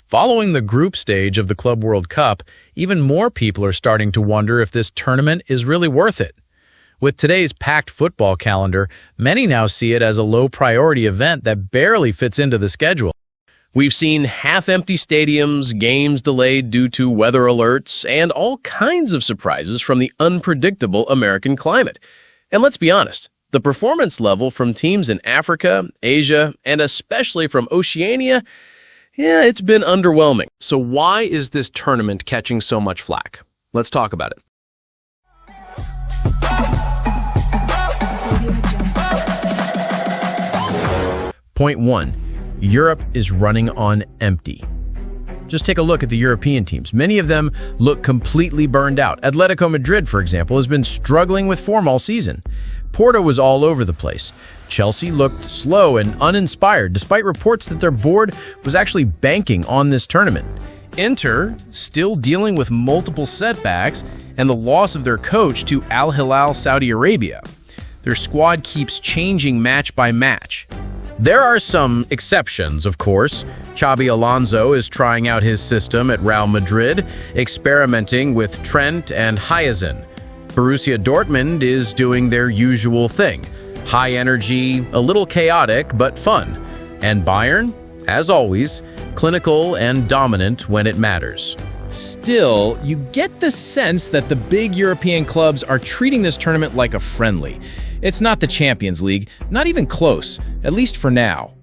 Following the group stage of the Club World Cup, even more people are starting to wonder if this tournament is really worth it. With today's packed football calendar, many now see it as a low-priority event that barely fits into the schedule. We've seen half-empty stadiums, games delayed due to weather alerts, and all kinds of surprises from the unpredictable American climate. And let's be honest, the performance level from teams in Africa, Asia, and especially from Oceania, it's been underwhelming. So why is this tournament catching so much flack? Let's talk about it. Point 1. Europe is running on empty. Just take a look at the European teams. Many of them look completely burned out. Atletico Madrid, for example, has been struggling with form all season. Porto was all over the place. Chelsea looked slow and uninspired, despite reports that their board was actually banking on this tournament. Inter, still dealing with multiple setbacks and the loss of their coach to Al Hilal Saudi Arabia. Their squad keeps changing match by match. There are some exceptions, of course. Xabi Alonso is trying out his system at Real Madrid, experimenting with Trent and Hyacinth. Borussia Dortmund is doing their usual thing. High energy, a little chaotic, but fun. And Bayern, as always, clinical and dominant when it matters. Still, you get the sense that the big European clubs are treating this tournament like a friendly. It's not the Champions League, not even close, at least for now.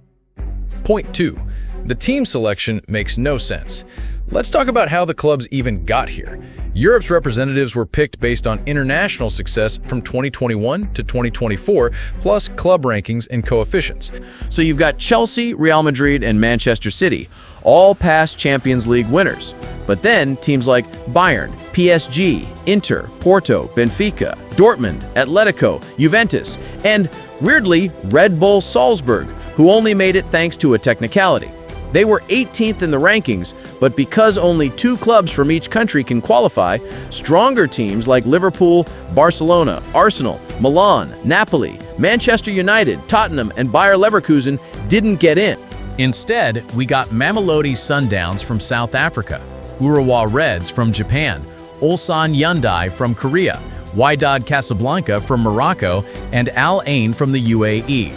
Point 2. The team selection makes no sense. Let's talk about how the clubs even got here. Europe's representatives were picked based on international success from 2021 to 2024, plus club rankings and coefficients. So you've got Chelsea, Real Madrid, and Manchester City, all past Champions League winners. But then teams like Bayern, PSG, Inter, Porto, Benfica, Dortmund, Atletico, Juventus, and, weirdly, Red Bull Salzburg, who only made it thanks to a technicality. They were 18th in the rankings, but because only 2 clubs from each country can qualify, stronger teams like Liverpool, Barcelona, Arsenal, Milan, Napoli, Manchester United, Tottenham, and Bayer Leverkusen didn't get in. Instead, we got Mamelodi Sundowns from South Africa, Urawa Reds from Japan, Ulsan Hyundai from Korea, Wydad Casablanca from Morocco, and Al Ain from the UAE.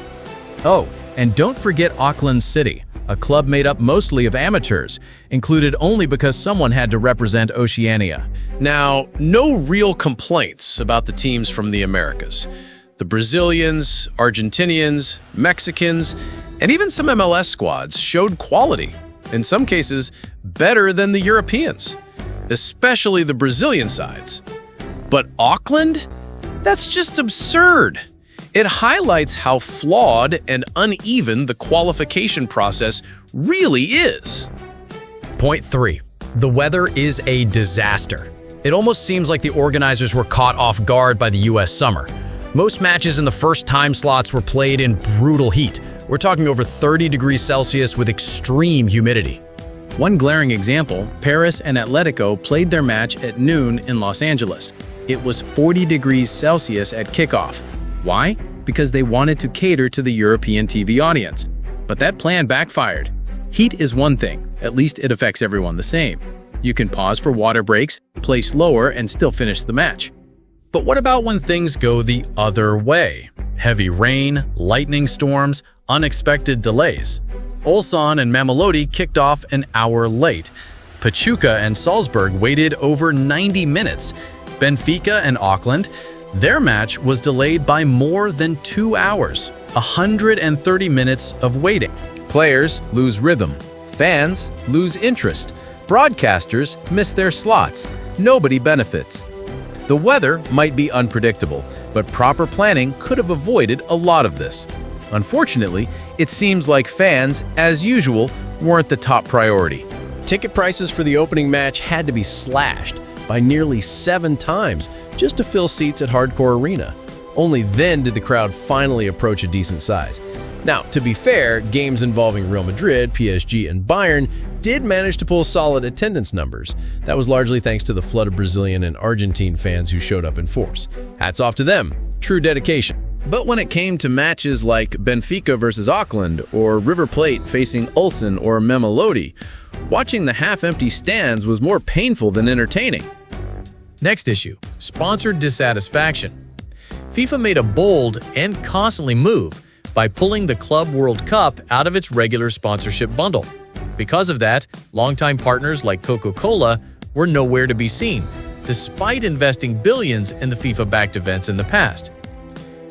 Oh, and don't forget Auckland City, a club made up mostly of amateurs, included only because someone had to represent Oceania. Now, no real complaints about the teams from the Americas. The Brazilians, Argentinians, Mexicans, and even some MLS squads showed quality, in some cases better than the Europeans, especially the Brazilian sides. But Auckland? That's just absurd. It highlights how flawed and uneven the qualification process really is. Point 3. The weather is a disaster. It almost seems like the organizers were caught off guard by the US summer. Most matches in the first time slots were played in brutal heat. We're talking over 30 degrees Celsius with extreme humidity. One glaring example, Paris and Atletico played their match at noon in Los Angeles. It was 40 degrees Celsius at kickoff. Why? Because they wanted to cater to the European TV audience. But that plan backfired. Heat is one thing, at least it affects everyone the same. You can pause for water breaks, play slower, and still finish the match. But what about when things go the other way? Heavy rain, lightning storms, unexpected delays. Ulsan and Mamelodi kicked off an hour late. Pachuca and Salzburg waited over 90 minutes. Benfica and Auckland, their match was delayed by more than 2 hours, 130 minutes of waiting. Players lose rhythm, fans lose interest, broadcasters miss their slots, nobody benefits. The weather might be unpredictable, but proper planning could have avoided a lot of this. Unfortunately, it seems like fans, as usual, weren't the top priority. Ticket prices for the opening match had to be slashed by nearly 7 times just to fill seats at Hardcore Arena. Only then did the crowd finally approach a decent size. Now, to be fair, games involving Real Madrid, PSG, and Bayern did manage to pull solid attendance numbers. That was largely thanks to the flood of Brazilian and Argentine fans who showed up in force. Hats off to them. True dedication. But when it came to matches like Benfica versus Auckland or River Plate facing Ulsan or Mamelodi, watching the half-empty stands was more painful than entertaining. Next issue, sponsored dissatisfaction. FIFA made a bold and costly move by pulling the Club World Cup out of its regular sponsorship bundle. Because of that, longtime partners like Coca-Cola were nowhere to be seen, despite investing billions in the FIFA-backed events in the past.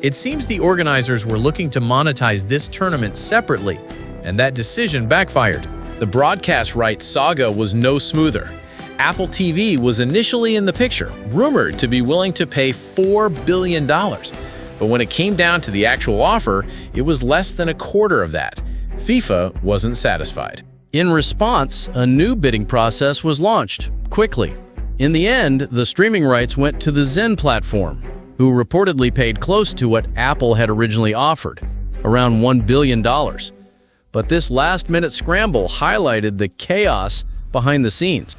It seems the organizers were looking to monetize this tournament separately, and that decision backfired. The broadcast rights saga was no smoother. Apple TV was initially in the picture, rumored to be willing to pay $4 billion. But when it came down to the actual offer, it was less than a quarter of that. FIFA wasn't satisfied. In response, a new bidding process was launched, quickly. In the end, the streaming rights went to the Zen platform, who reportedly paid close to what Apple had originally offered, around $1 billion. But this last-minute scramble highlighted the chaos behind the scenes.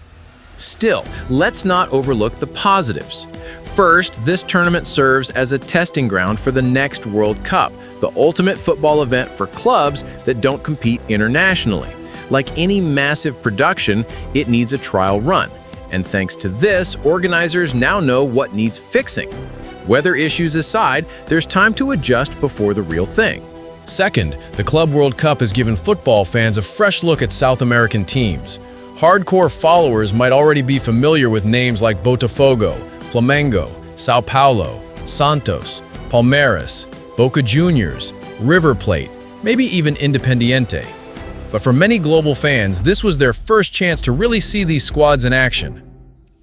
Still, let's not overlook the positives. First, this tournament serves as a testing ground for the next World Cup, the ultimate football event for clubs that don't compete internationally. Like any massive production, it needs a trial run. And thanks to this, organizers now know what needs fixing. Weather issues aside, there's time to adjust before the real thing. Second, the Club World Cup has given football fans a fresh look at South American teams. Hardcore followers might already be familiar with names like Botafogo, Flamengo, Sao Paulo, Santos, Palmeiras, Boca Juniors, River Plate, maybe even Independiente. But for many global fans, this was their first chance to really see these squads in action.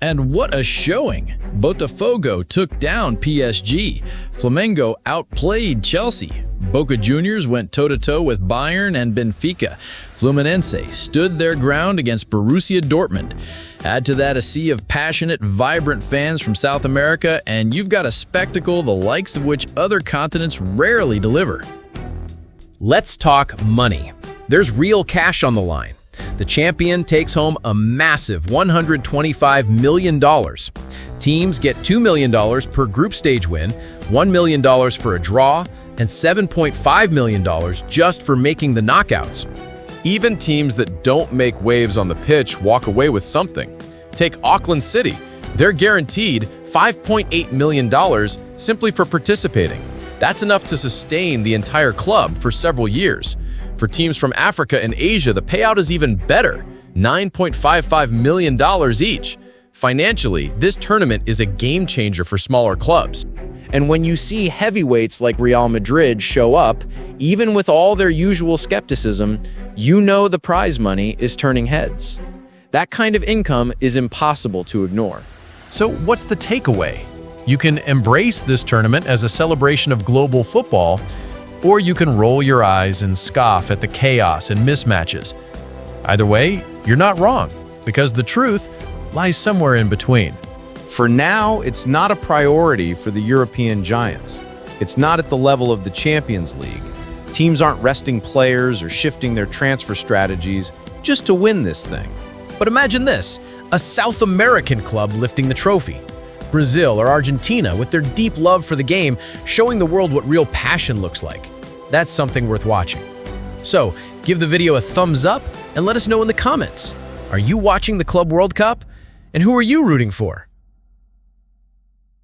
And what a showing! Botafogo took down PSG. Flamengo outplayed Chelsea. Boca Juniors went toe-to-toe with Bayern and Benfica. Fluminense stood their ground against Borussia Dortmund. Add to that a sea of passionate, vibrant fans from South America, and you've got a spectacle the likes of which other continents rarely deliver. Let's talk money. There's real cash on the line. The champion takes home a massive $125 million. Teams get $2 million per group stage win, $1 million for a draw, and $7.5 million just for making the knockouts. Even teams that don't make waves on the pitch walk away with something. Take Auckland City. They're guaranteed $5.8 million simply for participating. That's enough to sustain the entire club for several years. For teams from Africa and Asia, the payout is even better, $9.55 million each. Financially, this tournament is a game changer for smaller clubs. And when you see heavyweights like Real Madrid show up, even with all their usual skepticism, you know the prize money is turning heads. That kind of income is impossible to ignore. So what's the takeaway? You can embrace this tournament as a celebration of global football, or you can roll your eyes and scoff at the chaos and mismatches. Either way, you're not wrong, because the truth lies somewhere in between. For now, it's not a priority for the European giants. It's not at the level of the Champions League. Teams aren't resting players or shifting their transfer strategies just to win this thing. But imagine this, a South American club lifting the trophy. Brazil or Argentina, with their deep love for the game, showing the world what real passion looks like. That's something worth watching. So, give the video a thumbs up and let us know in the comments. Are you watching the Club World Cup? And who are you rooting for?